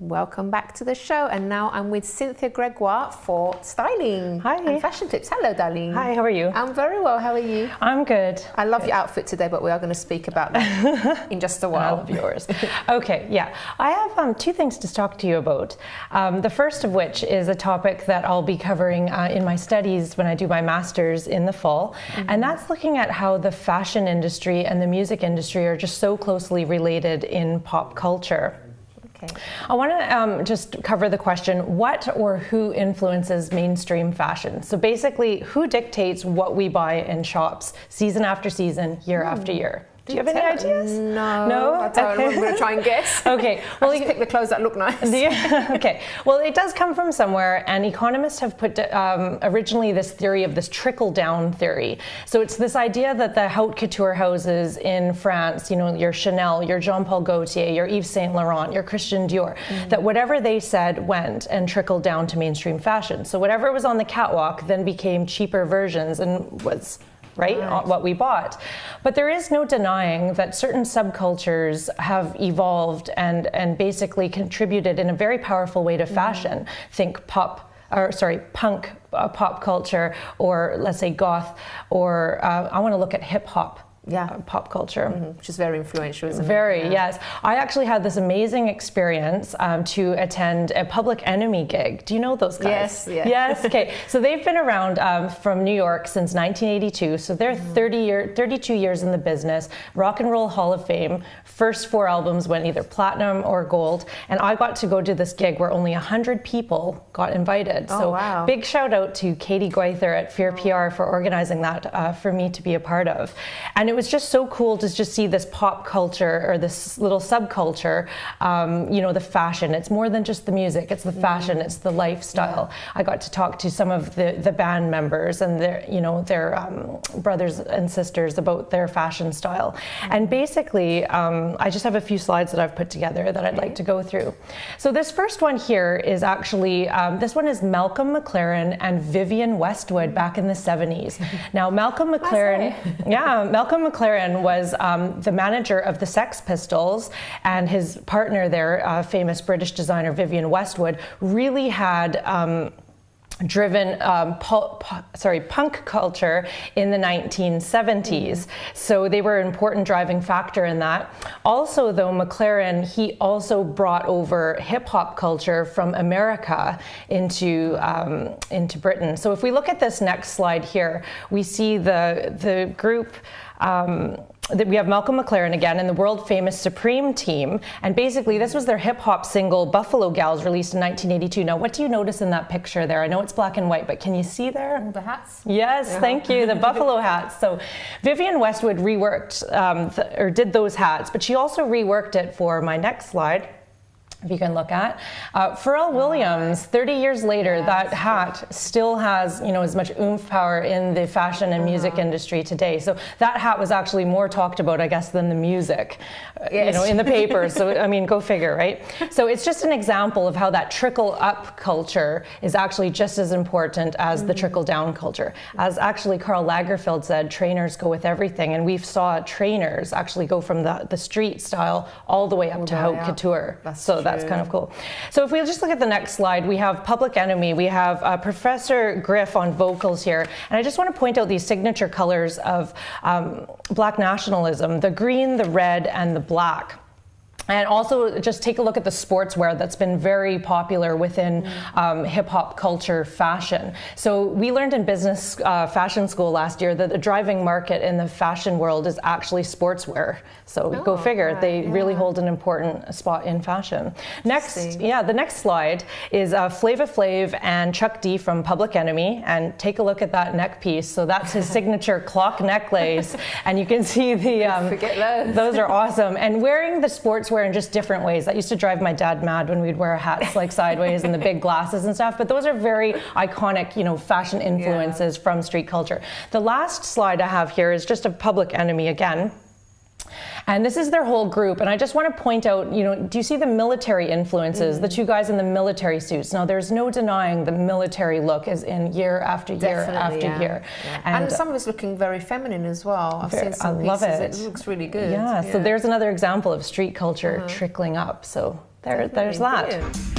Welcome back to the show, and now I'm with Cynthia Gregoire for styling and fashion tips. Hello, darling. Hi, how are you? I'm very well. How are you? I'm good. I love your outfit today, but we are going to speak about that in just a while. I love yours. Okay, yeah. I have two things to talk to you about. The first of which is a topic that I'll be covering in my studies when I do my master's in the fall, and that's looking at how the fashion industry and the music industry are just so closely related in pop culture. Okay. I want to just cover the question, what or who influences mainstream fashion? So basically, who dictates what we buy in shops season after season, year after year? Do you have any ideas? No. No? I don't know. I'm going to try and guess. Okay. Well, just pick the clothes that look nice. Okay. Well, it does come from somewhere, and economists have put originally this theory of this trickle-down theory. So it's this idea that the haute couture houses in France, you know, your Chanel, your Jean-Paul Gaultier, your Yves Saint Laurent, your Christian Dior, that whatever they said went and trickled down to mainstream fashion. So whatever was on the catwalk then became cheaper versions and was what we bought. But there is no denying that certain subcultures have evolved and basically contributed in a very powerful way to fashion. Think punk pop culture, or let's say goth, or I want to look at hip hop. Pop culture. Which is very influential, isn't it? Very, yes. I actually had this amazing experience to attend a Public Enemy gig. Do you know those guys? Yes, yeah. Yes, okay. So they've been around from New York since 1982. So they're 32 years in the business, Rock and Roll Hall of Fame. First 4 albums went either platinum or gold. And I got to go to this gig where only 100 people got invited. Oh, so wow. Big shout out to Katie Gweither at Fear PR for organizing that for me to be a part of. And it was just so cool to just see this pop culture, or this little subculture, you know, the fashion. It's more than just the music, it's the fashion, it's the lifestyle. I got to talk to some of the band members and their, you know, their brothers and sisters about their fashion style. And basically, I just have a few slides that I've put together that I'd like to go through. So this first one here is actually, this one is Malcolm McLaren and Vivienne Westwood back in the 70s. Now, Malcolm McLaren, Malcolm McLaren was the manager of the Sex Pistols, and his partner there, famous British designer Vivienne Westwood, really had driven punk culture in the 1970s. So they were an important driving factor in that. Also, though, McLaren, he also brought over hip hop culture from America into Britain. So if we look at this next slide here, we see the group that we have Malcolm McLaren again and the world famous Supreme team, and basically this was their hip hop single Buffalo Gals, released in 1982. Now, what do you notice in that picture there? I know it's black and white, but can you see there? The hats? Yes, thank you, the buffalo hats. So Vivienne Westwood reworked or did those hats, but she also reworked it for my next slide. If you can look at Pharrell Williams, 30 years later, that hat still has, you know, as much oomph power in the fashion and music industry today. So that hat was actually more talked about, I guess, than the music, you know, in the papers. So I mean, go figure, right? So it's just an example of how that trickle up culture is actually just as important as the trickle down culture. As actually Karl Lagerfeld said, trainers go with everything, and we saw trainers actually go from the street style all the way up to haute couture. That's kind of cool. So if we just look at the next slide, we have Public Enemy. We have Professor Griff on vocals here. And I just want to point out these signature colors of black nationalism, the green, the red, and the black. And also just take a look at the sportswear that's been very popular within hip hop culture fashion. So we learned in business fashion school last year that the driving market in the fashion world is actually sportswear. So go figure, they really hold an important spot in fashion. Next, the next slide is Flava Flav and Chuck D from Public Enemy, and take a look at that neck piece. So that's his signature clock necklace, and you can see the forget those. Those are awesome. And wearing the sportswear in just different ways. That used to drive my dad mad when we'd wear hats like sideways and the big glasses and stuff. But those are very iconic, you know, fashion influences from street culture. The last slide I have here is just of Public Enemy again. And this is their whole group. And I just want to point out, you know, do you see the military influences, the two guys in the military suits? Now, there's no denying the military look is in year after year after year. And some of it's looking very feminine as well. I've seen some pieces. It looks really good. Yeah, so there's another example of street culture trickling up. So there's that.